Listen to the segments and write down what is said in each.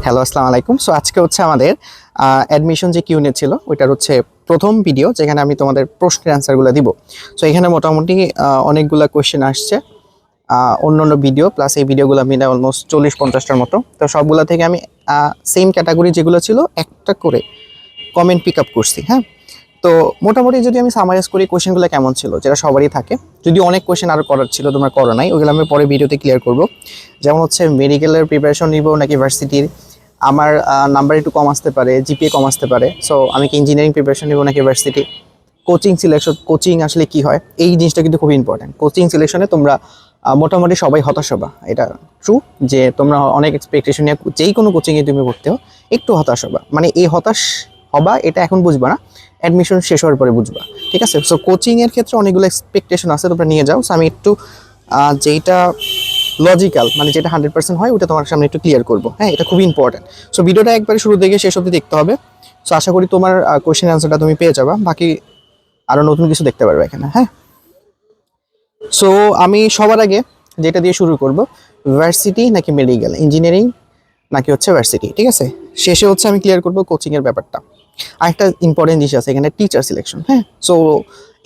Hello, আসসালামু আলাইকুম। So আজকে হচ্ছে আমাদের অ্যাডমিশন যে কিউএনএ ছিল ওইটার হচ্ছে প্রথম ভিডিও, যেখানে আমি তোমাদের প্রশ্নের অ্যান্সারগুলো দিব। সো এখানে মোটামুটি অনেকগুলো কোয়েশ্চেন আসছে, অন্য অন্য ভিডিও প্লাস এই ভিডিওগুলো মিলে অলমোস্ট 40-50টার মতো। তো সবগুলো থেকে আমি সেম ক্যাটাগরি যেগুলো ছিল একটা করে কমেন্ট পিক আপ করছি। হ্যাঁ, তো মোটামুটি যদি আমি সামারাইজ করি কোয়েশ্চেনগুলো কেমন ছিল, যেটা সবারই থাকে। যদি অনেক কোয়েশ্চেন আরও করার ছিল তোমরা করো নাই, ওইগুলো আমি পরে ভিডিওতে ক্লিয়ার করব। যেমন হচ্ছে মেডিকেলের প্রিপারেশন নিব নাকি ভার্সিটির, আমার নাম্বার একটু কম আসতে পারে, জিপিএ কম আসতে পারে, সো আমি কি ইঞ্জিনিয়ারিং প্রিপারেশন নিব নাকি ভার্সিটি, কোচিং সিলেকশন, কোচিং আসলে কি হয়, এই জিনিসটা কিন্তু খুব ইম্পর্টেন্ট। কোচিং সিলেকশনে তোমরা মোটামুটি সবাই হতাশ হবা, এটা ট্রু, যে তোমরা অনেক এক্সপেকটেশন নিয়ে যেই কোনো কোচিংয়ে তুমি ভর্তি হও একটু হতাশ হবা। মানে এই হতাশ হবা এটা এখন বুঝবা না, অ্যাডমিশন শেষ হওয়ার পরে বুঝবা। ঠিক আছে, সো কোচিংয়ের ক্ষেত্রে অনেকগুলো এক্সপেকটেশন আছে, তোমরা নিয়ে যাও। সো আমি একটু যেইটা লজিক্যাল, মানে যেটা 100% হয় ওটা তোমার সামনে একটু ক্লিয়ার করবো। হ্যাঁ, এটা খুবই ইম্পর্টেন্ট। সো ভিডিওটা একবারে শুরু থেকে শেষ অবধি দেখতে হবে। সো আশা করি তোমার কোয়েশ্চেন অ্যান্সারটা তুমি পেয়ে যাবা, বাকি আরও নতুন কিছু দেখতে পারবে এখানে। হ্যাঁ, সো আমি সবার আগে যেটা দিয়ে শুরু করব, ভার্সিটি নাকি মেডিকেল, ইঞ্জিনিয়ারিং নাকি হচ্ছে ভার্সিটি। ঠিক আছে, শেষে হচ্ছে আমি ক্লিয়ার করবো কোচিংয়ের ব্যাপারটা। আরেকটা ইম্পর্টেন্ট জিনিস আছে এখানে, টিচার সিলেকশন। হ্যাঁ, সো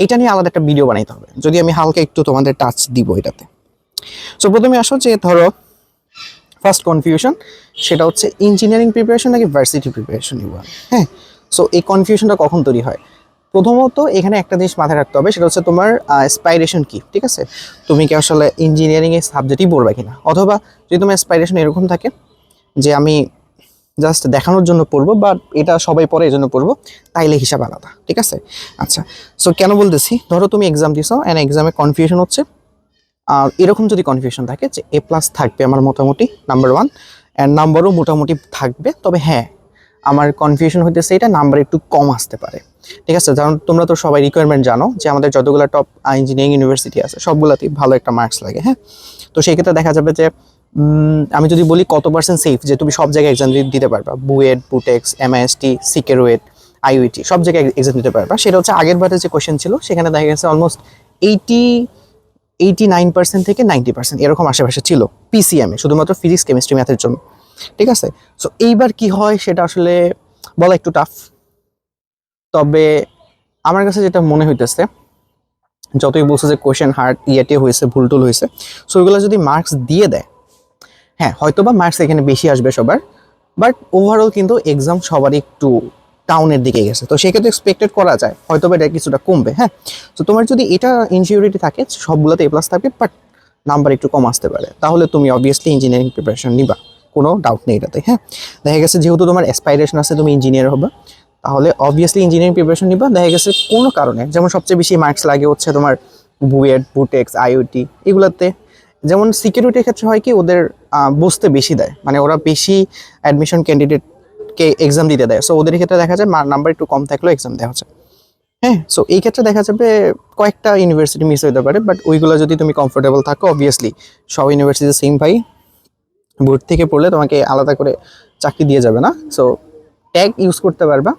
এটা নিয়ে আলাদা একটা ভিডিও বানাইতে হবে, যদি আমি হালকা একটু তোমাদের টাচ দিব এটাতে। সো প্রথমে আসো যে ধরো ফার্স্ট কনফিউশন, সেটা হচ্ছে ইঞ্জিনিয়ারিং প্রিপারেশন নাকি ভার্সিটি প্রিপারেশন নিব। হ্যাঁ, সো এই কনফিউশনটা কখন তৈরি হয়? প্রথমত এখানে একটা জিনিস মাথায় রাখতে হবে, সেটা হচ্ছে তোমার অ্যাসপাইরেশন কি। ঠিক আছে, তুমি কি আসলে ইঞ্জিনিয়ারিংয়ের সাবজেক্টই পড়বে কিনা, অথবা যদি তোমার অ্যাসপাইরেশন এরকম থাকে যে আমি জাস্ট দেখানোর জন্য পড়বো বা এটা সবাই পড়ে এই জন্য পড়বো, তাইলে হিসাব আলাদা। ঠিক আছে, আচ্ছা, সো কেন বলতেছি, ধরো তুমি এক্সাম দিছো অ্যান্ড এক্সামে কনফিউশন হচ্ছে, আর এরকম যদি কনফিউশন থাকে যে এ প্লাস থাকবে আমার মোটামুটি নাম্বার 1, অ্যান্ড নাম্বারও মোটামুটি থাকবে, তবে হ্যাঁ আমার কনফিউশন হইতেছে এটা নাম্বার একটু কম আসতে পারে। ঠিক আছে, কারণ তোমরা তো সবাই রিকোয়ারমেন্ট জানো যে আমাদের যতগুলো টপ ইঞ্জিনিয়ারিং ইউনিভার্সিটি আছে সবগুলোতেই ভালো একটা মার্কস লাগে। হ্যাঁ, তো সেই ক্ষেত্রে দেখা যাবে যে আমি যদি বলি কত পার্সেন্ট সেফ যে তুমি সব জায়গায় এক্সাম দিতে পারবা, বুয়েট, বুটেক্স, এমআইএসটি, সিকেরোয়েট, আইইউটি, সব জায়গায় এক্সাম দিতে পারবা, সেটা হচ্ছে আগের বারে যে কোয়েশ্চেন ছিল সেখানে দেখা গেছে অলমোস্ট 89% থেকে 90% এরকম আশেপাশে ছিল পিসিএমে, শুধুমাত্র ফিজিক্স, কেমিস্ট্রি, ম্যাথের জন্য। ঠিক আছে, সো এইবার কি হয় সেটা আসলে বলা একটু টাফ। তবে আমার কাছে যেটা মনে হইতেছে, যতই বলছে যে কোয়েশ্চেন হার্ড ইয়েটে হয়েছে, ভুল টুল হয়েছে, সো ওইগুলো যদি মার্কস দিয়ে দেয়, হ্যাঁ হয়তো বা মার্কস এখানে বেশি আসবে সবার, বাট ওভারঅল কিন্তু এক্সাম সবারই একটু টাউনের দিকে গেছে, তো সেক্ষেত্রে এক্সপেক্টেড করা যায় হয়তো বা এটা কিছুটা কমবে। হ্যাঁ, তো তোমার যদি এটা ইনসিকিউরিটি থাকে সবগুলোতে এ প্লাস থাকবে বাট নাম্বার একটু কম আসতে পারে, তাহলে তুমি অবভিয়াসলি ইঞ্জিনিয়ারিং প্রিপারেশন নিবা, কোনো ডাউট নেই এটাতে। হ্যাঁ, দেখা গেছে যেহেতু তোমার অ্যাসপাইরেশন আছে তুমি ইঞ্জিনিয়ার হবে, তাহলে অবভিয়াসলি ইঞ্জিনিয়ারিং প্রিপারেশন নিবা। দেখা গেছে কোনো কারণে, যেমন সবচেয়ে বেশি মার্কস লাগে হচ্ছে তোমার বুয়েট, বুটেক্স, আইওটি, এগুলোতে। যেমন সিকিউরিটির ক্ষেত্রে হয় কি, ওদের বসতে বেশি দেয়, মানে ওরা বেশি অ্যাডমিশন ক্যান্ডিডেটকে এক্সাম দিতে দেয়, সো ওদের ক্ষেত্রে দেখা যায় নাম্বার একটু কম থাকলেও এক্সাম দেওয়া হচ্ছে। হ্যাঁ, সো এই ক্ষেত্রে দেখা যাবে কয়েকটা ইউনিভার্সিটি মিস হতে পারে, বাট ওইগুলো যদি তুমি কমফোর্টেবল থাকো, অবভিয়াসলি সব ইউনিভার্সিটি সেম ভাই, বোর্ড থেকে পড়লে তোমাকে আলাদা করে চাকরি দিয়ে যাবে না, সো ট্যাগ ইউজ করতে পারবা,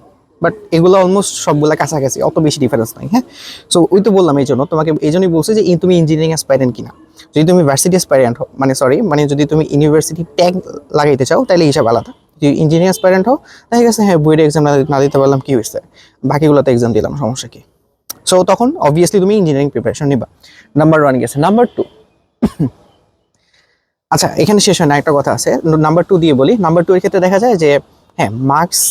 বাট এগুলো অলমোস্ট সবগুলো কাছাকাছি, অত বেশি ডিফারেন্স নাই। হ্যাঁ, সো ওই তো বললাম, এই জন্য তোমাকে এই জন্যই বলছি যে তুমি ইঞ্জিনিয়ারিং অ্যাসপাইরেন্ট কিনা। যদি তুমি ভার্সিটি অ্যাসপাইরেন্ট হও, মানে যদি তুমি ইউনিভার্সিটি ট্যাগ লাগাইতে চাও তাহলে হিসাব আলাদা। যদি ইঞ্জিনিয়ারিং অ্যাসপাইরেন্ট হও, দেখা গেছে হ্যাঁ বইয়ের এক্সাম না দিতে পারলাম, কি হয়েছে, বাকিগুলোতে এক্সাম দিলাম, সমস্যা কি। সো তখন অবভিয়াসলি তুমি ইঞ্জিনিয়ারিং প্রিপারেশন নিবা। নাম্বার 1 গেছে, নাম্বার 2। আচ্ছা, এখানে শেষ হয় না, একটা কথা আছে, নাম্বার 2 দিয়ে বলি। নাম্বার 2 এর ক্ষেত্রে দেখা যায় যে হ্যাঁ মার্কস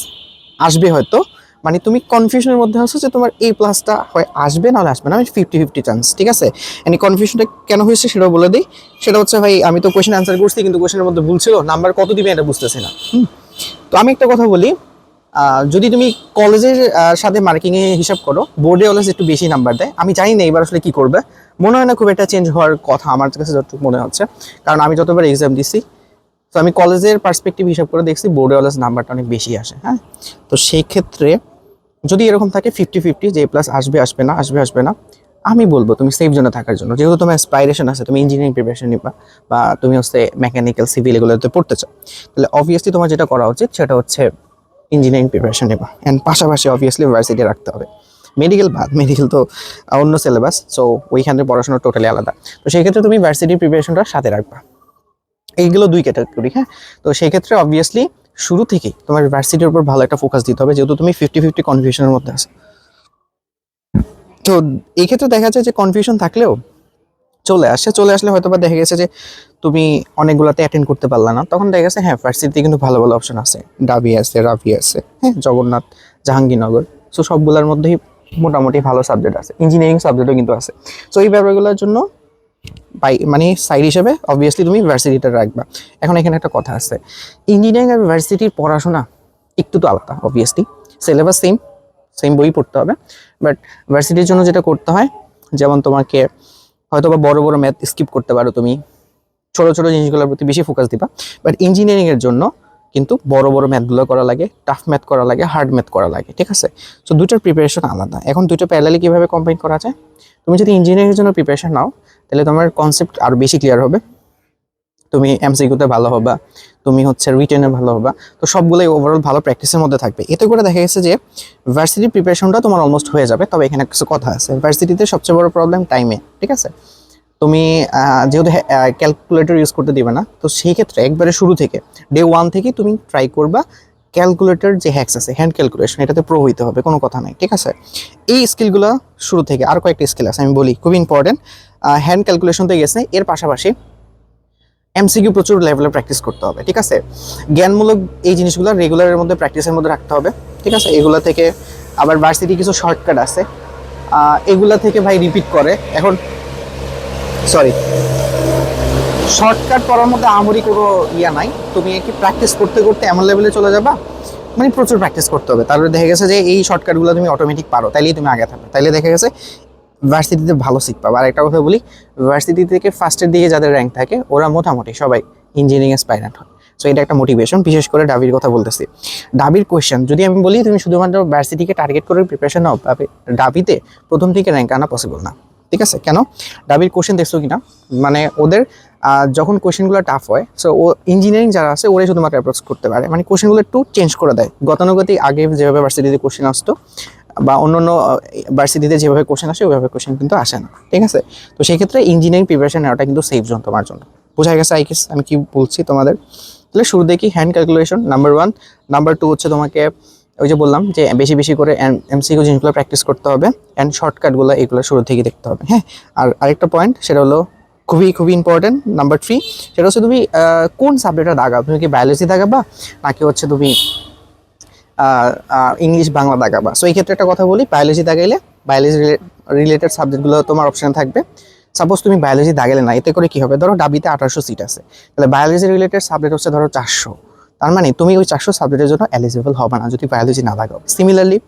আসবে হয়তো, মানে তুমি কনফিউশনের মধ্যে আছো যে তোমার এই প্লাসটা হয় আসবে নাহলে আসবে না, আমি 50-50 চান্স। ঠিক আছে, এনি কনফিউশনটা কেন হয়েছে সেটাও বলে দিই। সেটা হচ্ছে ভাই আমি তো কোয়েশ্চেন আনসার করছি কিন্তু কোয়েশ্চেনের মধ্যে ভুল ছিল, নাম্বার কত দিবে এটা বুঝতেছি না। তো আমি একটা কথা বলি, যদি তুমি কলেজের সাথে মার্কিংয়ে হিসাব করো, বোর্ডে অলওয়েজ একটু বেশি নাম্বার দেয়। আমি জানি না এবার আসলে কি করবে, মনে হয় না খুব একটা চেঞ্জ হওয়ার কথা আমার কাছে যতটুকু মনে হচ্ছে, কারণ আমি যতবার এক্সাম দিছি, তো আমি কলেজের পার্সপেক্টিভ হিসাব করে দেখছি বোর্ডে অলওয়েজ নাম্বারটা অনেক বেশি আসে। হ্যাঁ, তো সেই ক্ষেত্রে যদি এরকম থাকে 50-50 যে প্লাস আসবে আসবে না, আসবে আসবে না, আমি বলবো তুমি সেফ জোনে থাকার জন্য, যেহেতু তোমার অ্যাসপাইরেশন আছে তুমি ইঞ্জিনিয়ারিং প্রিপারেশন নিবা বা তুমি হচ্ছে মেকানিক্যাল, সিভিল এগুলোতে পড়তে চাও, তাহলে অবভিয়াসলি তোমার যেটা করা উচিত সেটা হচ্ছে ইঞ্জিনিয়ারিং প্রিপারেশন নেবা, অ্যান্ড পাশাপাশি অবভিয়াসলি ভার্সিটি রাখতে হবে। মেডিকেল বাদ, মেডিকেল তো অন্য সিলেবাস, সো ওইখানে পড়াশোনা টোটালি আলাদা। তো সেই ক্ষেত্রে তুমি ভার্সিটির প্রিপারেশনটা সাথে রাখবা। এইগুলো 2 ক্যাটাগরি। হ্যাঁ, তো সেই ক্ষেত্রে অবভিয়াসলি শুরু থেকেই তোমার ভার্সিটির উপর ভালো একটা ফোকাস দিতে হবে, যেহেতু তুমি 50-50 কনফিউশনের মধ্যে আছো। তো এই ক্ষেত্রে দেখা যায় যে কনফিউশন থাকলেও চলে আসলে হয়তো বা দেখা গেছে যে তুমি অনেকগুলোতে অ্যাটেন্ড করতে পারলা না, তখন দেখা গেছে হ্যাঁ ভার্সিটিতে কিন্তু ভালো ভালো অপশন আছে, ডাবি আছে, রাভি আছে, হ্যাঁ জগন্নাথ, জাহাঙ্গীরনগর। সো সবগুলোর মধ্যেই মোটামুটি ভালো সাবজেক্ট আছে, ইঞ্জিনিয়ারিং সাবজেক্টও কিন্তু আছে। সো এই ব্যাপারগুলোর জন্য মানে সাইড হিসেবে অবভিয়াসলি তুমি ভার্সিটিটা রাখবা। এখন এখানে একটা কথা আছে, ইঞ্জিনিয়ারিং আর ভার্সিটির পড়াশোনা একটু তো আলাদা। অবভিয়াসলি সিলেবাস সেম, সেম বই পড়তে হবে, বাট ভার্সিটির জন্য যেটা করতে হয়, যেমন তোমাকে হয়তো বা বড় বড় ম্যাথ স্কিপ করতে পারো, তুমি ছোট ছোট জিনিসগুলোর প্রতি বেশি ফোকাস দিবা। বাট ইঞ্জিনিয়ারিং এর জন্য কিন্তু বড় বড় ম্যাথগুলো করা লাগে, টাফ ম্যাথ করা লাগে, হার্ড ম্যাথ করা লাগে, ঠিক আছে? সো দুইটার প্রিপারেশন আলাদা। এখন দুটো প্যারালালি কীভাবে কম্বাইন করা যায়? তুমি যদি ইঞ্জিনিয়ারিংয়ের জন্য প্রিপারেশন নাও, তাহলে তোমার কনসেপ্ট আরও বেশি ক্লিয়ার হবে, তুমি এমসিকিউতে ভালো হবা, তুমি হচ্ছে রিটেনে ভালো হবা। তো সবগুলোই ওভারঅল ভালো প্র্যাকটিসের মধ্যে থাকবে। এতে করে দেখা গেছে যে ভার্সিটির প্রিপারেশনটা তোমার অলমোস্ট হয়ে যাবে। তবে এখানে কিছু কথা আছে, ভার্সিটিতে সবচেয়ে বড় প্রবলেম টাইমে, ঠিক আছে? তুমি যেহেতু ক্যালকুলেটর ইউজ করতে দিবে না, তো সেই ক্ষেত্রে একবারে শুরু থেকে ডে 1 থেকে তুমি ট্রাই করবা ক্যালকুলেটর যে হ্যাক্স আছে, হ্যান্ড ক্যালকুলেশন, এটাতে প্রো হইতে হবে, কোনো কথা নাই, ঠিক আছে? এই স্কিলগুলো শুরু থেকে, আর কয়েকটা স্কিল আছে আমি বলি খুবই ইম্পর্টেন্ট। হ্যান্ড ক্যালকুলেশন তো গেছে, এর পাশাপাশি এমসিকিউ প্রচুর লেভেলে প্র্যাকটিস করতে হবে, ঠিক আছে? জ্ঞানমূলক এই জিনিসগুলো রেগুলারের মধ্যে প্র্যাকটিসের মধ্যে রাখতে হবে, ঠিক আছে? এগুলো থেকে আবার ভার্সিটি কিছু শর্টকাট আছে, এগুলা থেকে ভাই রিপিট করে। এখন সরি, শর্টকাট পড়ার মধ্যে আমরি কোনো ইয়া নাই, তুমি কি প্র্যাকটিস করতে করতে এমন লেভেলে চলে যাবা, মানে প্রচুর প্র্যাকটিস করতে হবে। তারপরে দেখা গেছে যে এই শর্টকাটগুলো তুমি অটোমেটিক পারো, তাইলেই তুমি আগে থাকবে, তাইলে দেখা গেছে ভার্সিটিতে ভালো শিখ পাবে। আর একটা কথা বলি, ভার্সিটি থেকে ফার্স্টের দিকে যাদের র্যাঙ্ক থাকে ওরা মোটামুটি সবাই ইঞ্জিনিয়ারিং অ্যাসপাইরেন্ট হয়। সো এটা একটা মোটিভেশন। বিশেষ করে ডাবির কথা বলতেছি, ডাবির কোয়েশ্চেন যদি আমি বলি তুমি শুধুমাত্র ভার্সিটিকে টার্গেট করে প্রিপারেশন নাও, ডাবিতে প্রথম থেকে র্যাঙ্ক আনা পসিবল না, ঠিক আছে? কেন? ডাবির কোয়েশ্চেন দেখছো কিনা, মানে ওদের যখন কোয়েশ্চেনগুলো টাফ হয়, সো ও ইঞ্জিনিয়ারিং যারা আছে ওরাই শুধুমাত্র অ্যাপ্রোচ করতে পারে, মানে কোয়েশ্চেনগুলো একটু চেঞ্জ করে দেয়। গতানুগতিক আগে যেভাবে ভার্সিটিতে কোয়েশ্চেন আসতো বা অন্য অন্য ভার্সিটিতে যেভাবে কোয়েশ্চেন আসে ওইভাবে কোয়েশ্চেন কিন্তু আসে না, ঠিক আছে? তো সেই ক্ষেত্রে ইঞ্জিনিয়ারিং প্রিপারেশন নেওয়াটা কিন্তু সেফ জোন তোমার জন্য। বোঝা গেছে আই গেস আমি কি বলছি তোমাদের? তাহলে শুরু দেখি হ্যান্ড ক্যালকুলেশন নাম্বার 1, নাম্বার 2 হচ্ছে তোমাকে ওই যে বললাম যে বেশি বেশি করে এমসিকিউ জিনিসগুলো প্র্যাকটিস করতে হবে, অ্যান্ড শর্টকাটগুলো এগুলো শুরু থেকে দেখতে হবে, হ্যাঁ? আর আরেকটা পয়েন্ট সেটা হলো খুবই খুবই ইম্পর্টেন্ট, নাম্বার 3, সেটা হচ্ছে তুমি কোন সাবজেক্টটা দাগাও, তুমি কি বায়োলজি দাগাবা নাকি হচ্ছে তুমি ইংলিশ বাংলা দাগাবা? সো এই ক্ষেত্রে একটা কথা বলি, বায়োলজি দাগাইলে বায়োলজি রিলেটেড সাবজেক্টগুলো তোমার অপশানে থাকবে। সাপোজ তুমি বায়োলজি দাগালে না, এতে করে কি হবে? ধরো ডাবিতে 1800 সিট আছে, তাহলে বায়োলজি রিলেটেড সাবজেক্ট হচ্ছে ধরো 400, তার মানে তুমি ওই 400 সাবজেক্টের জন্য এলিজিবল হবে না যদি বায়োলজি না দাগাও। সিমিলারলি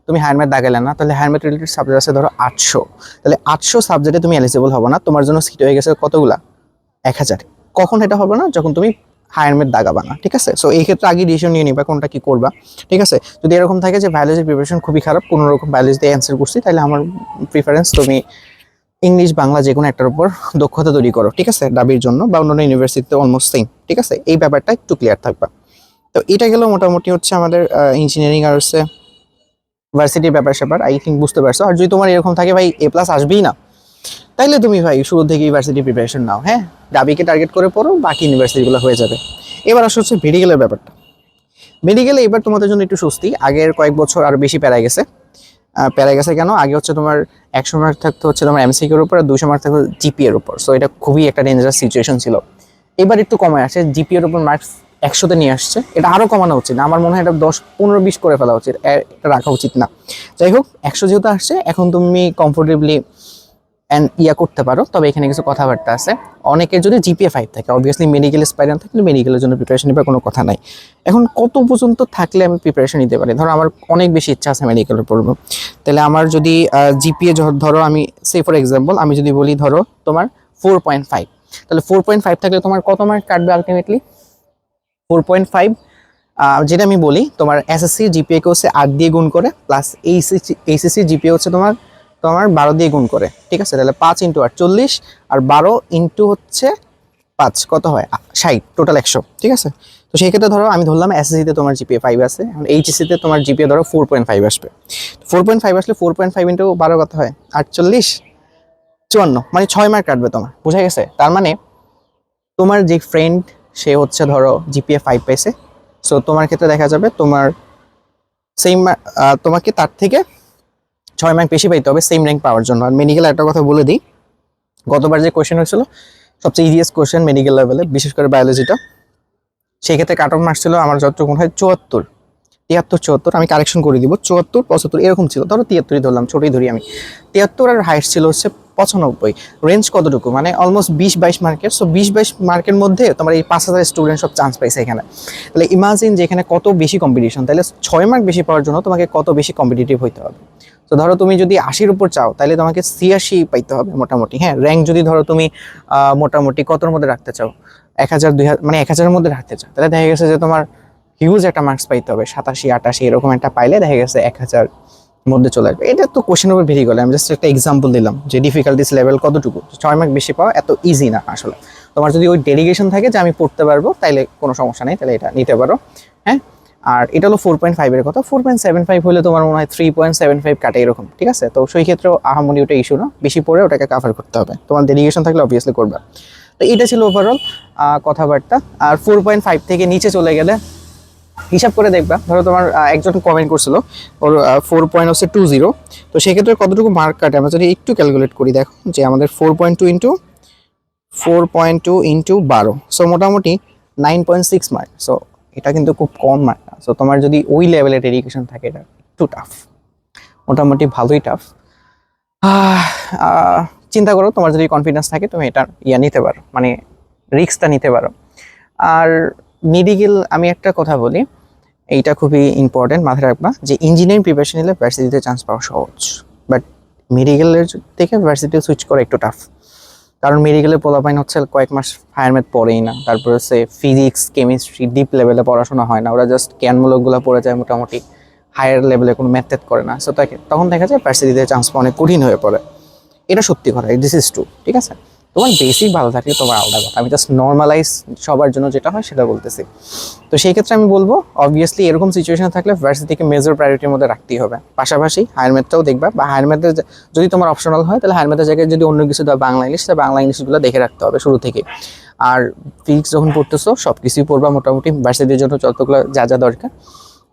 তুমি হায়ার ম্যাথ দাগালে না, তাহলে হায়ার ম্যাথ রিলেটেড সাবজেক্ট আছে ধরো 800, তাহলে 800 সাবজেক্টে তুমি এলিজিবল হবে না, তোমার জন্য সিট হয়ে গেছে কতগুলা? 1000। কখন এটা হবে না? যখন তুমি হায়ার ম্যাথ দাগাবা না, ঠিক আছে? সো এই ক্ষেত্রে আগে ডিসিশন নিয়ে নিবা কোনটা কি করবা, ঠিক আছে? যদি এরকম থাকে যে বায়োলজির প্রিপারেশন খুবই খারাপ, কোনো রকম বায়োলজিতে অ্যান্সার করছি, তাহলে আমার প্রিফারেন্স তুমি ইংলিশ বাংলা যে কোনো একটার উপর দক্ষতা তৈরি করো, ঠিক আছে? ডাবির জন্য বা অন্যান্য ইউনিভার্সিটিতে অলমোস্ট সেম, ঠিক আছে? এই ব্যাপারটা একটু ক্লিয়ার থাকবা। তো এটা গেল মোটামুটি হচ্ছে আমাদের ইঞ্জিনিয়ারিং আর হচ্ছে ভার্সিটির ব্যাপার স্যাপার, আই থিঙ্ক বুঝতে পারছো। আর যদি তোমার এরকম থাকে ভাই A+ আসবেই না, তাইলে তুমি ভাই শুরু থেকে ইউনিভার্সিটি প্রিপারেশন নাও, হ্যাঁ? ডাবিকে টার্গেট করে পড়ো, বাকি ইউনিভার্সিটিগুলো হয়ে যাবে। এবার আসলে হচ্ছে মেডিকেলের ব্যাপারটা। মেডিকেলে এবার তোমাদের জন্য একটু স্বস্তি, আগের কয়েক বছর আরও বেশি প্যারায় গেছে। প্যারায় গেছে কেন? আগে হচ্ছে তোমার 100 মার্ক থাকতো হচ্ছে তোমার এমসিকিউর উপর, আর 200 মার্ক থাকতো জিপিএর উপর। সো এটা খুবই একটা ডেঞ্জারাস সিচুয়েশন ছিল। এবার একটু কমে আসে, জিপিএর উপর মার্কস 100তে নিয়ে আসছে। এটা আরও কমানো উচিত, আমার মনে হয় এটা 10, 15, 20 করে ফেলা উচিত, এটা রাখা উচিত না। যাই হোক, 100 যেহেতু আসছে, এখন তুমি কমফোর্টেবলি করতে পারো। তবে এখানে কিছু কথাবার্তা আছে, অনেকের যদি জিপিএ 5 থাকে, অবভিয়াসলি মেডিকেল স্পাইরান থাকলে মেডিকেলের জন্য প্রিপারেশন নেবার কোনো কথা নাই। এখন কত পর্যন্ত থাকলে আমি প্রিপারেশন নিতে পারি? ধরো আমার অনেক বেশি ইচ্ছা আছে মেডিকেলে পড়বো, তাহলে আমার যদি জিপিএ ধরো, আমি সে ফর এক্সাম্পল আমি যদি বলি ধরো তোমার 4.5, তাহলে 4.5 থাকলে তোমার কত মার্ক কাটবে আলটিমেটলি? 4.5, যেটা আমি বলি তোমার এসএসসি জিপিএ কে হচ্ছে 8 দিয়ে গুণ করে, প্লাস এইচএসসি জিপিএ হচ্ছে তোমার 12 দিয়ে গুণ করে, ঠিক আছে? তাহলে 5 × 8 40, আর 12 ইন্টু হচ্ছে 5 কত হয়? 60, টোটাল 100, ঠিক আছে? তো সেই ক্ষেত্রে ধরো আমি ধরলাম এসএসসিতে তোমার জিপিএ 5 আছে, এখন এইচএসসিতে তোমার জিপিএ ধরো 4.5 আসবে। 4.5 আসলে 4.5 ইন্টু 12 কত হয়? 48, 54, মানে 6 মার্ক কাটবে তোমার। বোঝা গেছে? তার মানে তোমার যে ফ্রেন্ড সে হচ্ছে ধরো জিপিএ 5 পাইছে, সো তোমার ক্ষেত্রে দেখা যাবে তোমার সেম তোমাকে তার থেকে 6 মার্ক বেশি পাইতে হবে সেম র্যাঙ্ক পাওয়ার জন্য। আর মেডিকেল একটা কথা বলে দিই, গতবার যে কোয়েশ্চেন হয়েছিল সবচেয়ে ইজিয়েস্ট কোয়েশ্চেন মেডিকেল লেভেলে, বিশেষ করে বায়োলজিটা, সেই ক্ষেত্রে কাট অফ মার্কস ছিল আমার যতটুকু মনে হয় 74, 73, 74, আমি কারেকশন করে দিব, 74, 75 এরকম ছিল, ধরো 73ই ধরলাম, ছোটই ধরি আমি। 73 আর হাইস্ট ছিল হচ্ছে 95। রেঞ্জ কতটুকু, মানে অলমোস্ট 20-22 মার্কের। সো 20-22 মার্কের মধ্যে তোমার এই 5000 স্টুডেন্ট সব চান্স পাইছে এখানে। তাহলে ইমাজিন যে এখানে কত বেশি কম্পিটিশন, তাহলে 6 মার্ক বেশি পাওয়ার জন্য তোমাকে কত বেশি কম্পিটিটিভ হইতে হবে। তো ধরো তুমি যদি 80-র উপর চাও তাহলে তোমাকে 86 পাইতে হবে মোটামুটি। হ্যাঁ, র্যাঙ্ক যদি ধরো তুমি মোটামুটি কতর মধ্যে রাখতে চাও, 1000, 2000, মানে 1000-এর মধ্যে রাখতে চাও, তাহলে দেখা গেছে যে তোমার হিউজ একটা মার্কস পাইতে হবে, 87-88 এরকম একটা পাইলে দেখা গেছে 1000 মধ্যে চলে আসবে। এটা তো কোশ্চেনের উপর ভেরি করে, আমি জাস্ট একটা এক্সাম্পল দিলাম যে ডিফিকাল্টিস লেভেল কতটুকু। 6 মার্ক বেশি পাওয়া এত ইজি না আসলে। তোমার যদি ওই ডেডিকেশন থাকে যে আমি পড়তে পারবো, তাইলে কোনো সমস্যা নেই, তাহলে এটা নিতে পারো। হ্যাঁ, আর এটা হলো 4.5 এর কথা। 4.75 হলে তোমার মনে হয় 3.75 কাটে এরকম, ঠিক আছে? তো সেই ক্ষেত্রেও আহামরি ওটা ইস্যু না, বেশি পড়ে ওটাকে কাভার করতে হবে, তোমার ডেডিকেশন থাকলে অবভিয়াসলি করবে। তো এটা ছিল ওভারঅল কথাবার্তা। আর 4.5 থেকে নিচে চলে গেলে হিসাব করে দেখবা, ধরো তোমার একজন কমেন্ট করছিল ওর 4.20, তো সেক্ষেত্রে কতটুকু মার্ক কাটে আমরা যদি একটু ক্যালকুলেট করি, দেখো যে আমাদের 4.2 ইন্টু 12, সো মোটামুটি 9.6 মার্ক। সো এটা কিন্তু খুব কম মার্ক না। সো তোমার যদি ওই লেভেলের ডেডিকেশন থাকে এটা একটু টাফ, মোটামুটি ভালোই টাফ। চিন্তা করো, তোমার যদি কনফিডেন্স থাকে তুমি এটা নিতে পারো, মানে রিস্কটা নিতে পারো। আর মেডিকেল, আমি একটা কথা বলি, এইটা খুবই ইম্পর্টেন্ট, মাথায় রাখবা যে ইঞ্জিনিয়ারিং প্রিপারেশন নিলে ভার্সিটিতে চান্স পাওয়া সহজ, বাট মেডিকেলের থেকে ভার্সিটি সুইচ করা একটু টাফ। কারণ মেডিকেলের পোলাপাইন হচ্ছে কয়েক মাস ফায়ার ম্যাথ পড়েই না, তারপরে হচ্ছে ফিজিক্স, কেমিস্ট্রি ডিপ লেভেলে পড়াশোনা হয় না, ওরা জাস্ট জ্ঞানমূলকগুলো পড়ে যায়, মোটামুটি হায়ার লেভেলে কোনো ম্যাথ করে না। সো তখন দেখা যায় ভার্সিটিতে চান্স পাওয়া অনেক কঠিন হয়ে পড়ে। এটা সত্যি কথা, দিস ইজ ট্রু, ঠিক আছে? তোমার বেসিক ভালো থাকলে তোমার আলাদা কথা, আমি জাস্ট নর্মালাইজ সবার জন্য যেটা হয় সেটা বলতেছি। তো সেই ক্ষেত্রে আমি বলবো অবভিয়াসলি এরকম সিচুয়েশনে থাকলে ভার্সিটিকে মেজর প্রায়োরিটির মধ্যে রাখতেই হবে, পাশাপাশি হায়ার ম্যাথটাও দেখবা, বা হায়ার ম্যাথে যদি তোমার অপশনাল হয় তাহলে হায়ার ম্যাথের জায়গায় যদি অন্য কিছু দেওয়া বাংলা ইংলিশ, তাহলে বাংলা ইংলিশগুলো দেখে রাখতে হবে শুরু থেকে। আর ফিজিক্স যখন পড়তেছো সব কিছুই পড়বা মোটামুটি, ভার্সিটির জন্য যতগুলো যা যা দরকার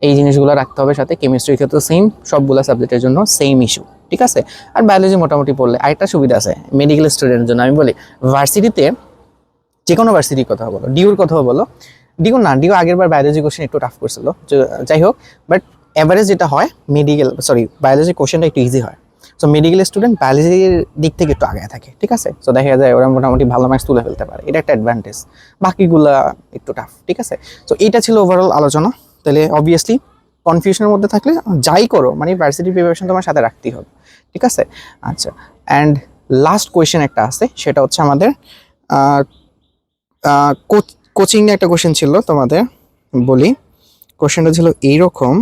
এই জিনিসগুলো রাখতে হবে সাথে। কেমিস্ট্রির ক্ষেত্রে সেম, সবগুলো সাবজেক্টের জন্য সেম ইস্যু, ঠিক আছে? আর বায়োলজি মোটামুটি পড়লে আরেকটা সুবিধা আছে মেডিকেল স্টুডেন্টের জন্য, আমি বলি ভার্সিটিতে যে কোনো ভার্সিটির কথা বলো, ডিউর কথা বলো, ডিউ আগের বার বায়োলজি কোশ্চেন একটু টাফ করছিল, যাই হোক, বাট অ্যাভারেজ যেটা হয় বায়োলজি কোশ্চেনটা একটু ইজি হয়। সো মেডিকেল স্টুডেন্ট বায়োলজির দিক থেকে একটু আগে থাকে, ঠিক আছে? সো দেখা যায় ওরা মোটামুটি ভালো মার্কস তুলে ফেলতে পারে, এটা একটা অ্যাডভান্টেজ, বাকিগুলা একটু টাফ, ঠিক আছে? সো এটা ছিল ওভারঅল আলোচনা। তাহলে অবভিয়াসলি কনফিউশনের মধ্যে থাকলে যাই করো, মানে ভার্সিটি প্রিপারেশন তোমার সাথে রাখতেই হবে, ঠিক আছে? আচ্ছা, অ্যান্ড লাস্ট কোয়েশ্চেন একটা আছে, সেটা হচ্ছে আমাদের কোচিং নিয়ে একটা কোশ্চেন ছিল তোমাদের, বলি কোশ্চেনটা ছিল এইরকম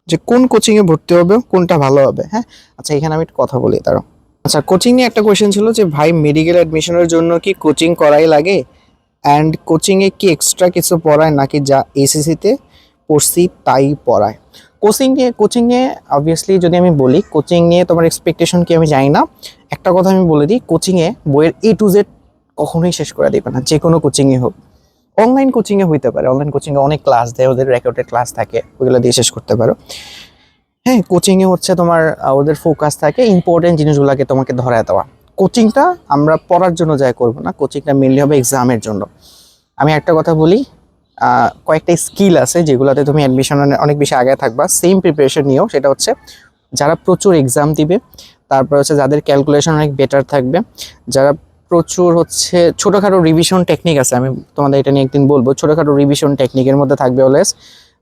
যে কোন কোচিংয়ে ভর্তি হবে, কোনটা ভালো হবে। হ্যাঁ, আচ্ছা এখানে আমি একটা কথা বলি তারও। আচ্ছা, কোচিং নিয়ে একটা কোশ্চেন ছিল যে ভাই মেডিকেল অ্যাডমিশনের জন্য কি কোচিং করাই লাগে, অ্যান্ড কোচিংয়ে কি এক্সট্রা কিছু পড়ায় নাকি যা এসএসসিতে পড়ছি তাই পড়ায়? কোচিং নিয়ে অবভিয়াসলি যদি আমি বলি, কোচিং নিয়ে তোমার এক্সপেকটেশন কি আমি জানি না। একটা কথা আমি বলে দিই, কোচিংয়ে বইয়ের A to Z কখনোই শেষ করে দিবে না, যে কোনো কোচিংয়ে হোক। অনলাইন কোচিংয়ে হইতে পারে, অনলাইন কোচিংয়ে অনেক ক্লাস দেয়, ওদের রেকর্ডেড ক্লাস থাকে, ওইগুলো দিয়ে শেষ করতে পারো। হ্যাঁ, কোচিংয়ে হচ্ছে তোমার ওদের ফোকাস থাকে ইম্পর্টেন্ট জিনিসগুলোকে তোমাকে ধরায় দেওয়া। কোচিংটা আমরা পড়ার জন্য যাই করবো না, কোচিংটা মেনলি হবে এক্সামের জন্য। আমি একটা কথা বলি, কয়েকটা স্কিল আছে যেগুলোতে তুমি অ্যাডমিশনে অনেক বেশি আগে থাকবা, সেম প্রিপারেশন নিয়েও। সেটা হচ্ছে যারা প্রচুর এক্সাম দিবে, তারপর হচ্ছে যাদের ক্যালকুলেশন অনেক বেটার থাকবে, যারা প্রচুর হচ্ছে ছোটোখাটো রিভিশন টেকনিক আছে, আমি তোমাদের এটা নিয়ে একদিন বলবো, ছোটোখাটো রিভিশন টেকনিকের মধ্যে থাকবে অলওয়েজ।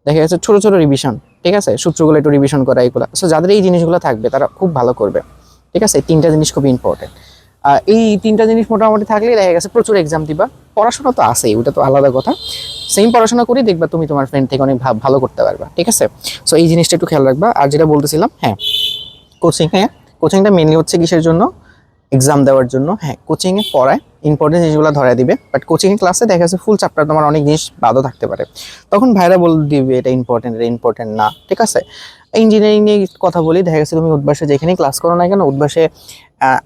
দেখা যাচ্ছে ছোটো ছোটো রিভিশন, ঠিক আছে, সূত্রগুলো একটু রিভিশন করা, এগুলো। সো যাদের এই জিনিসগুলো থাকবে তারা খুব ভালো করবে, ঠিক আছে? তিনটা জিনিস খুব ইম্পর্টেন্ট। এই তিনটা জিনিস মোটামুটি থাকলেই দেখা গেছে প্রচুর এক্সাম দিবা। পড়াশোনা তো আছেই, ওটা তো আলাদা কথা, সেম পড়াশোনা করি দেখবা তুমি তোমার ফ্রেন্ড থেকে অনেক ভালো করতে পারবা, ঠিক আছে? সো এই জিনিসটা একটু খেয়াল রাখবা। আর যেটা বলতেছিলাম, হ্যাঁ কোচিংটা মেনলি হচ্ছে কিসের জন্য? এক্সাম দেওয়ার জন্য। হ্যাঁ, কোচিংয়ে পড়ায় ইম্পর্টেন্ট জিনিসগুলো ধরায় দিবে, বাট কোচিং ক্লাসে দেখা যাচ্ছে ফুল চ্যাপ্টার তোমার অনেক জিনিস বাদও থাকতে পারে, তখন ভাইরা বলে দিবে এটা ইম্পর্টেন্ট না, ঠিক আছে? ইঞ্জিনিয়ারিং নিয়ে কথা বলি, দেখা গেছে তুমি উদ্ভাসে যেখানেই ক্লাস করো না কেন, উদ্ভাসে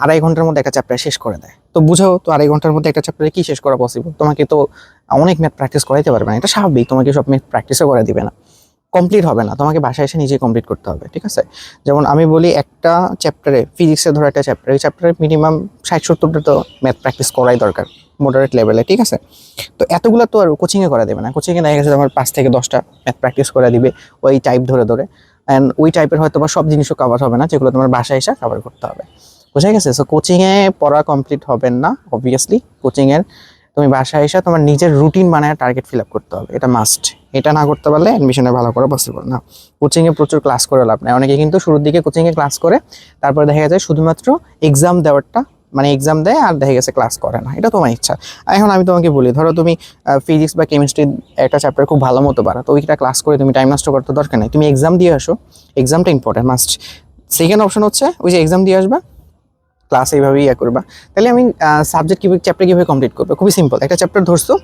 2.5 ঘন্টার মধ্যে একটা চ্যাপ্টার শেষ করে দেয়, তো বুঝাও তো 2.5 ঘন্টার মধ্যে একটা চ্যাপ্টারে কি শেষ করা পসিবল? তোমাকে তো অনেক ম্যাথ প্র্যাকটিস করাইতে পারবে না, এটা স্বাভাবিক, তোমাকে সব ম্যাথ প্র্যাকটিসও করে দিবে না, কমপ্লিট হবে না, তোমাকে বাসায় এসে নিজে কমপ্লিট করতে হবে, ঠিক আছে? যেমন আমি বলি একটা চ্যাপ্টারে, ফিজিক্সের ধরো একটা চ্যাপ্টার, এই চ্যাপ্টারে মিনিমাম 60-70টা তো ম্যাথ প্র্যাকটিস করাই দরকার মডারেট লেভেলে, ঠিক আছে? তো এতগুলো তো আর কোচিংয়ে করা দেবে না, কোচিংয়ে দেখা গেছে আমার 5 থেকে 10টা ম্যাথ প্র্যাকটিস করে দিবে ওই টাইপ ধরে ধরে, অ্যান্ড ওই টাইপের হয়তো বা সব জিনিসও কভার হবে না যেগুলো তোমার বাসায় এসে কভার করতে হবে, বুঝা গেছে? সো কোচিংয়ে পড়া কমপ্লিট হবে না অবভিয়াসলি, কোচিংয়ের তুমি বাসায় এসে তোমার নিজের রুটিন বানায় টার্গেট ফিল আপ করতে হবে, এটা মাস্ট। এটা না করতে পারলে অ্যাডমিশনে ভালো করা পসিবল না। কোচিংয়ে প্রচুর ক্লাস করে লাভ নেই, অনেকে কিন্তু শুরুর দিকে কোচিংয়ে ক্লাস করে তারপরে দেখা যায় শুধুমাত্র এক্সাম দেওয়ারটা, মানে এক্সাম দেয় আর দেখা গেছে ক্লাস করে না, এটা তোমার ইচ্ছা। এখন আমি তোমাকে বলি, ধরো তুমি ফিজিক্স বা কেমিস্ট্রি একটা চ্যাপ্টার খুব ভালো মতো পারো, তো ওইটা ক্লাস করে তুমি টাইম নষ্ট করতে দরকার নেই, তুমি এক্সাম দিয়ে আসো, এক্সামটা ইম্পর্টেন্ট মাস্ট। সেকেন্ড অপশন হচ্ছে ওই যে এক্সাম দিয়ে আসবা, ক্লাস এইভাবেই করবা, তাহলে আমি সাবজেক্ট কীভাবে, চ্যাপ্টার কীভাবে কমপ্লিট করবে, খুবই সিম্পল। একটা চ্যাপ্টার ধরছো,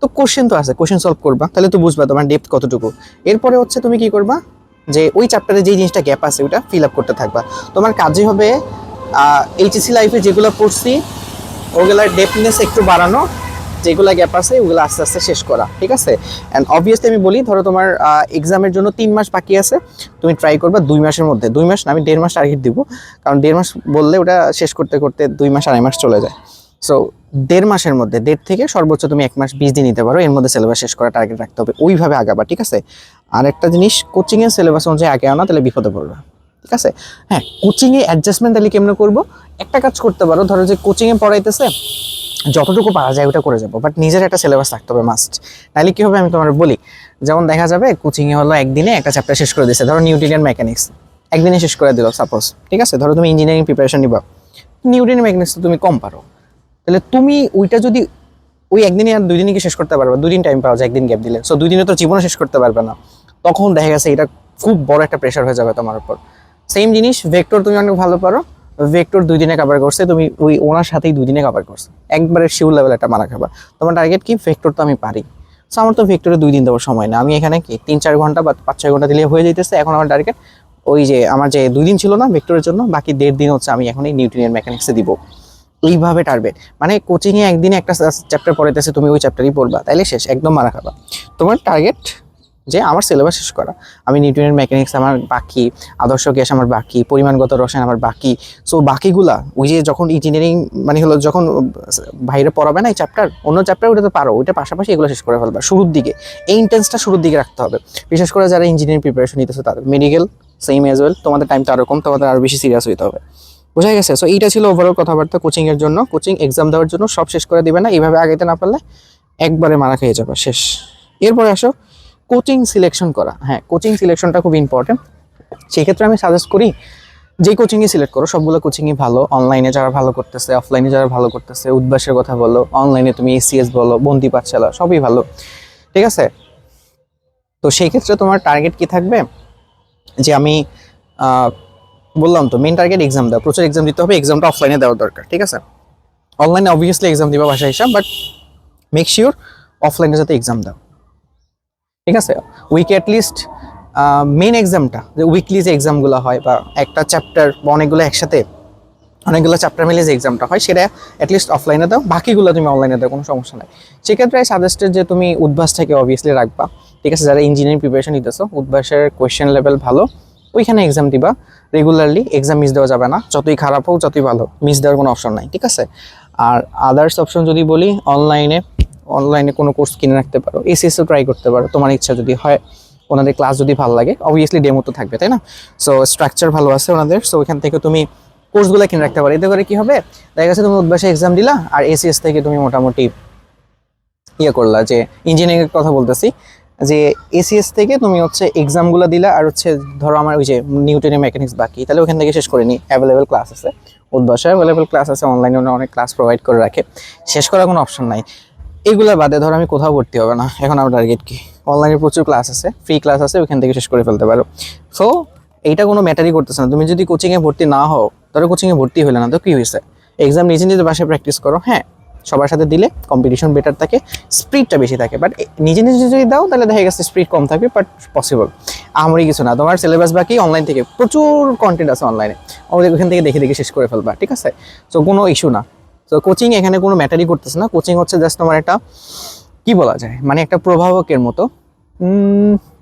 তো কোশ্চেন তো আছে, কোশ্চেন সলভ করবা, তাহলে তো বুঝবা তোমার ডেপথ কতটুকু। এরপরে হচ্ছে তুমি কি করবা, যে ওই চ্যাপ্টারে যেই জিনিসটা গ্যাপ আছে ওটা ফিল আপ করতে থাকবা। তোমার কাজই হবে এইচএসসি লাইফে যেগুলো পড়ছি ওগুলার ডেপথনেস একটু বাড়ানো, যেগুলো গ্যাপ আছে ওগুলো আস্তে আস্তে শেষ করা, ঠিক আছে? অ্যান্ড অবভিয়াসলি আমি বলি, ধরো তোমার এক্সামের জন্য 3 মাস বাকি আছে, তুমি ট্রাই করবা 2 মাসের মধ্যে, 2 মাস না, আমি 1.5 মাস টার্গেট দিব, কারণ 1.5 মাস বললে ওটা শেষ করতে করতে 2 মাস 2.5 মাস চলে যায়। সো 1.5 মাসের মধ্যে, 1.5 থেকে সর্বোচ্চ তুমি 1 মাস 20 দিন নিতে পারো, এর মধ্যে সিলেবাস শেষ করা টার্গেট রাখতে হবে, ওইভাবে আগাবা, ঠিক আছে? আর একটা জিনিস, কোচিংয়ের সিলেবাস অনুযায়ী আগে আনা, তাহলে বিপদে পড়বে, ঠিক আছে? হ্যাঁ, কোচিংয়ে অ্যাডজাস্টমেন্ট তাহলে কেমন করবো, একটা কাজ করতে পারো, ধরো যে কোচিংয়ে পড়াইতেছে যতটুকু পারা যায় ওটা করে যাবো, বাট নিজের একটা সিলেবাস থাকতে হবে মাস্ট। নাহলে কি হবে আমি তোমার বলি, যেমন দেখা যাবে কোচিংয়ে হলো একদিনে একটা চ্যাপ্টার শেষ করে দিচ্ছে, ধরো নিউটনিয়ান মেকানিক্স একদিনে শেষ করে দিল সাপোজ, ঠিক আছে? ধরো তুমি ইঞ্জিনিয়ারিং প্রিপারেশন নিবা, নিউটনিয়ান মেকানিক্স তো তুমি কম পারো, তাহলে তুমি ওইটা যদি ওই একদিনে আর 2 দিনই কি শেষ করতে পারবে? 2 দিন টাইম পাওয়া যায় একদিন গ্যাপ দিলে, সো 2 দিনে তো জীবনে শেষ করতে পারবে না, তখন দেখা গেছে এটা খুব বড় একটা প্রেশার হয়ে যাবে তোমার উপর। সেম জিনিস ভেক্টর তুমি অনেক ভালো পারো, ভেক্টর 2 দিনে কভার করছে, তুমি ওই ওনার সাথেই 2 দিনে কভার করছো, একবারে শিওর লেভেল একটা মারা খাবা। তোমার টার্গেট কি, ভেক্টর তো আমি পারি, সো আমার তো ভেক্টরে 2 দিন দেওয়ার সময় না, আমি এখানে কি 3-4 ঘন্টা বা 5-6 ঘন্টা দিলে হয়ে যাইতেছে। এখন আমার টার্গেট ওই যে আমার যে 2 দিন ছিল না ভেক্টরের জন্য, বাকি 1.5 দিন হচ্ছে আমি এখন এই নিউটনিয়ান মেকানিক্সে দিব, এইভাবে টার্গেট। মানে কোচিংয়ে একদিনে একটা চ্যাপ্টার পড়াইতেছে, তুমি ওই চ্যাপ্টারই পড়বা, তাইলে শেষ, একদম মারা খাবা। তোমার টার্গেট যে আমার সিলেবাস শেষ করা, আমি নিউটনের মেকানিক্স আমার বাকি, আদর্শ গ্যাস আমার বাকি, পরিমাণগত রসায়ন আমার বাকি, সো বাকিগুলা ওই যে যখন ইঞ্জিনিয়ারিং মানে হলো যখন বাইরে পড়াবে না এই চ্যাপ্টার, অন্য চ্যাপ্টার ওটা তো পারো, ওইটা পাশাপাশি এগুলো শেষ করে ফেলবা শুরুর দিকে, এই ইন্টেন্সটা শুরুর দিকে রাখতে হবে। বিশেষ করে যারা ইঞ্জিনিয়ারিং প্রিপারেশন নিতেছে তাদের, মেডিকেল সেম এজ ওয়েল, তোমাদের টাইমটা আরও কম, তোমাদের আরও বেশি সিরিয়াস হইতে হবে, বোঝা গেছে? সো এইটা ছিল ওভারঅল কথাবার্তা কোচিংয়ের জন্য। কোচিং এক্সাম দেওয়ার জন্য সব শেষ করে দিবে না, এইভাবে আগাইতে না পারলে একবারে মারা খেয়ে যাবে, শেষ। এরপরে আসো কোচিং সিলেকশন করা। হ্যাঁ, কোচিং সিলেকশনটা খুব ইম্পর্টেন্ট, সেক্ষেত্রে আমি সাজেস্ট করি যে কোচিংয়ে সিলেক্ট করো, সবগুলো কোচিংই ভালো, অনলাইনে যারা ভালো করতেছে, অফলাইনে যারা ভালো করতেছে, উদ্ভাসের কথা বলো, অনলাইনে তুমি এসিএস বলো, বন্দি পাঠশালা, সবই ভালো, ঠিক আছে? তো সেই ক্ষেত্রে তোমার টার্গেট কি থাকবে, যে আমি বললাম তো মেন টার্গেট এক্সাম দেওয়া, প্রচুর এক্সাম দিতে হবে, এক্সামটা অফলাইনে দেওয়া দরকার, ঠিক আছে? অনলাইনে অবভিয়াসলি এক্সাম দিবা বাসায় হিসাব, বাট মেক শিওর অফলাইনে যাতে এক্সাম দাও, ঠিক আছে? উইকে অ্যাটলিস্ট মেন এক্সামটা, যে উইকলি যে এক্সামগুলো হয় বা একটা চ্যাপ্টার বা অনেকগুলো একসাথে অনেকগুলো চ্যাপ্টার মিলে যে এক্সামটা হয় সেটা অ্যাটলিস্ট অফলাইনে দাও, বাকিগুলো তুমি অনলাইনে দাও, কোনো সমস্যা নাই। সেক্ষেত্রে সাজেস্টেড যে তুমি উদ্ভাস থেকে অবভিয়াসলি রাখবা, ঠিক আছে? যারা ইঞ্জিনিয়ারিং প্রিপারেশন নিতেছো, উদ্ভাসের কোয়েশ্চেন লেভেল ভালো, ওইখানে এক্সাম দিবা রেগুলারলি, এক্সাম মিস দেওয়া যাবে না, যতই খারাপ হোক যতই ভালো, মিস দেওয়ার কোনো অপশন নাই, ঠিক আছে? আর আদার্স অপশন যদি বলি, অনলাইনে কোনো কোর্স কিনে রাখতে পারো, এসিএসও ট্রাই করতে পারো, তোমার ইচ্ছা যদি হয়, ওনাদের ক্লাস যদি ভালো লাগে, অবভিয়াসলি ডেমো তো থাকবে, তাই না? সো স্ট্রাকচার ভালো আছে ওনাদের, সো ওইখান থেকে তুমি কোর্সগুলো কিনে রাখতে পারো। এতে করে কি হবে, দেখা গেছে তুমি উদ্ভাসে এক্সাম দিলা আর এসিএস থেকে তুমি মোটামুটি করলা, যে ইঞ্জিনিয়ারিংয়ের কথা বলতেছি, যে এসিএস থেকে তুমি হচ্ছে এক্সামগুলো দিলা, আর হচ্ছে ধরো আমার ওই যে নিউটনের মেকানিক্স বাকি, তাহলে ওখান থেকে শেষ করে নিই, অ্যাভেলেবেল ক্লাস আছে, উদ্ভাসে অ্যাভেলেবেল ক্লাস আছে, অনলাইনে অনেক ক্লাস প্রোভাইড করে রাখে, শেষ করার কোনো অপশন নাই। এগুলো বাদে ধরো আমি কোথাও ভর্তি হবে না, এখন আমার টার্গেট কি, অনলাইনে প্রচুর ক্লাস আছে, ফ্রি ক্লাস আছে, ওইখান থেকে শেষ করে ফেলতে পারো। সো এইটা কোনো ম্যাটারই করতেছে না, তুমি যদি কোচিংয়ে ভর্তি না হও, ধরো কোচিংয়ে ভর্তি হলে না তো কী হয়েছে, এক্সাম নিজে নিজে বাসায় প্র্যাকটিস করো। হ্যাঁ, সবার সাথে দিলে কম্পিটিশন বেটার থাকে, স্পিডটা বেশি থাকে, বাট নিজে নিজে যদি দাও তাহলে দেখা গেছে স্পিড কম থাকবে, বাট পসিবল। আমারই কিছু না, তোমার সিলেবাস বাকি, অনলাইন থেকে প্রচুর কন্টেন্ট আছে অনলাইনে, আমাদের ওখান থেকে দেখে দেখে শেষ করে ফেলবা, ঠিক আছে? সো কোনো ইস্যু না। তো কোচিং এখানে কোনো ম্যাটারই করতেছে না, কোচিং হচ্ছে জাস্ট তোমার একটা কি বলা যায় মানে একটা প্রভাবকের মতো।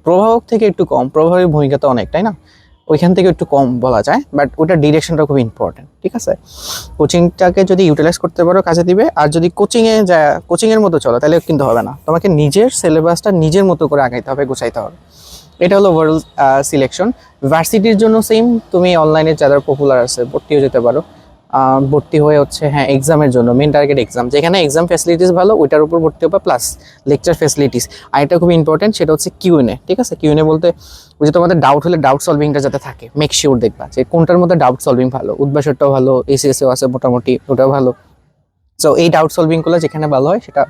প্রভাবক থেকে একটু কম, প্রভাবের ভূমিকা তো অনেক, তাই না? ওইখান থেকে একটু কম বলা যায়, বাট ওইটার ডিরেকশনটা খুব ইম্পর্টেন্ট, ঠিক আছে? কোচিংটাকে যদি ইউটিলাইজ করতে পারো কাজে দিবে, আর যদি কোচিংয়ের মতো চলো তাহলে কিন্তু হবে না, তোমাকে নিজের সিলেবাসটা নিজের মতো করে আগাইতে হবে, গোছাইতে হবে। এটা হলো ওভারঅল সিলেকশন। ভার্সিটির জন্য সেম, তুমি অনলাইনে যারা পপুলার আছে ভর্তিও যেতে পারো। ভর্তি হয়ে হচ্ছে হ্যাঁ এক্সামের জন্য মেন টার্গেট এক্সাম, যেখানে এক্সাম ফ্যাসিলিটিস ভালো ওইটার উপর ভর্তি হবে, প্লাস লেকচার ফ্যাসিলিটিস। আর এটা খুব ইম্পর্টেন্ট, সেটা হচ্ছে কিউএনএ, ঠিক আছে? কিউএনএ বলতে ওই যে তোমাদের ডাউট হলে ডাউট সলভিংটা যাতে থাকে, মেক শিওর দেখবা যে কোনটার মধ্যে ডাউট সলভিং ভালো। উদ্ভাসরটাও ভালো, এসিএসও আছে মোটামুটি, ওটাও ভালো। সো এই ডাউট সলভিংগুলো যেখানে ভালো হয় সেটা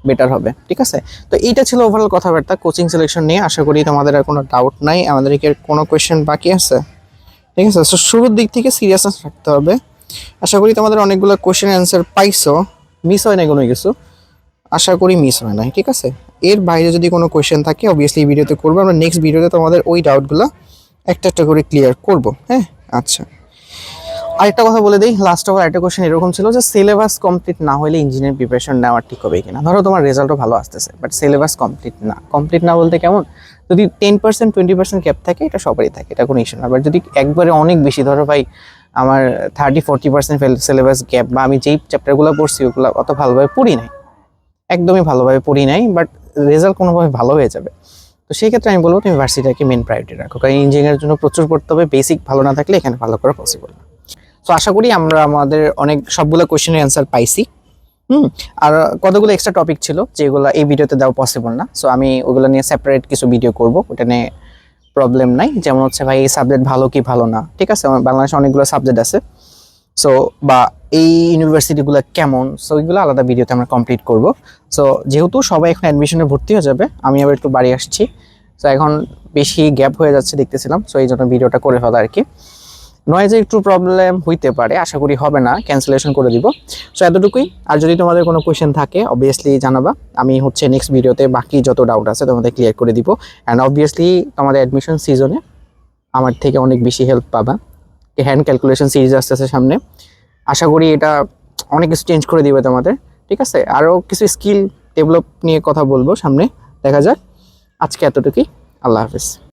বেটার হবে, ঠিক আছে? তো এইটা ছিল ওভারঅল কথাবার্তা কোচিং সিলেকশন নিয়ে। আশা করি তোমাদের আর কোনো ডাউট নাই। আমাদেরকে কোনো কোয়েশ্চেন বাকি আছে? ঠিক আছে, সো শুরুর দিক থেকে সিরিয়াসনেস রাখতে হবে। আশা করি তোমাদের অনেকগুলো কোয়েশ্চেন অ্যান্সার পাইছো, মিস হয় না কোনো কিছু, আশা করি মিস হয় নাই, ঠিক আছে? এর বাইরে যদি কোনো কোয়েশ্চেন থাকে অবভিয়াসলি এই ভিডিওতে করবো, আমরা নেক্সট ভিডিওতে তোমাদের ওই ডাউটগুলো একটা একটা করে ক্লিয়ার করব। হ্যাঁ, আচ্ছা, আরেকটা কথা বলে দিই, লাস্ট অফ আরেকটা কোয়েশ্চেন এরকম ছিল যে সিলেবাস কমপ্লিট না হলে ইঞ্জিনিয়ারিং প্রিপারেশন নেওয়া ঠিক হবে কিনা। ধরো তোমার রেজাল্টও ভালো আসতেছে বাট সিলেবাস কমপ্লিট না বলতে কেমন, যদি 10% 20% গ্যাপ থাকে এটা সবারই থাকে, এটা কোনো ইস্যু না। বাট যদি একবারে অনেক বেশি, ধরো ভাই আমার 30-40% সিলেবাস গ্যাপ, বা আমি যেই চ্যাপ্টারগুলো পড়ছি ওগুলো অত ভালোভাবে পড়ি নাই, একদমই ভালোভাবে পড়ি নাই, বাট রেজাল্ট কোনোভাবে ভালো হয়ে যাবে, তো সেই ক্ষেত্রে আমি বলবো তুমি ভার্সিটিকে মেন প্রায়োরিটি রাখো, কারণ ইঞ্জিনিয়ারের জন্য প্রচুর পড়তে হবে, বেসিক ভালো না থাকলে এখানে ভালো করা পসিবল না। তো আশা করি আমরা আমাদের অনেক সবগুলো কোয়েশ্চেনের অ্যান্সার পাইছি। আর কতগুলো এক্সট্রা টপিক ছিল যেগুলো এই ভিডিওতে দেওয়া পসিবল না, সো আমি ওগুলো নিয়ে সেপারেট কিছু ভিডিও করব, ওটা নিয়ে প্রবলেম নাই। যেমন হচ্ছে ভাই এই সাবজেক্ট ভালো কি ভালো না, ঠিক আছে? বাংলাদেশে অনেকগুলো সাবজেক্ট আছে, সো বা এই ইউনিভার্সিটিগুলো কেমন, সো ওইগুলো আলাদা ভিডিওতে আমরা কমপ্লিট করব। সো যেহেতু সবাই এখন অ্যাডমিশনে ভর্তি হয়ে যাবে, আমি আবার একটু বাড়ি আসছি, সো এখন বেশি গ্যাপ হয়ে যাচ্ছে দেখতেছিলাম, সো এই জন্য ভিডিওটা করে ফেলা আর কি। নয়েজে একটু প্রবলেম হইতে পারে, আশা করি হবে না, ক্যান্সেলেশন করে দিব। সো এতটুকুই। আর যদি তোমাদের কোনো কোয়েশ্চেন থাকে অবভিয়াসলি জানাবা, আমি হচ্ছে নেক্সট ভিডিওতে বাকি যত ডাউট আছে তোমাদের ক্লিয়ার করে দিব। অ্যান্ড অবভিয়াসলি তোমাদের অ্যাডমিশন সিজনে আমার থেকে অনেক বেশি হেল্প পাবা। হ্যান্ড ক্যালকুলেশন সিরিজ আসতেছে সামনে, আশা করি এটা অনেক কিছু চেঞ্জ করে দিবে তোমাদের, ঠিক আছে? আরও কিছু স্কিল ডেভেলপ নিয়ে কথা বলবো সামনে, দেখা যাক। আজকে এতটুকুই, আল্লাহ হাফিজ।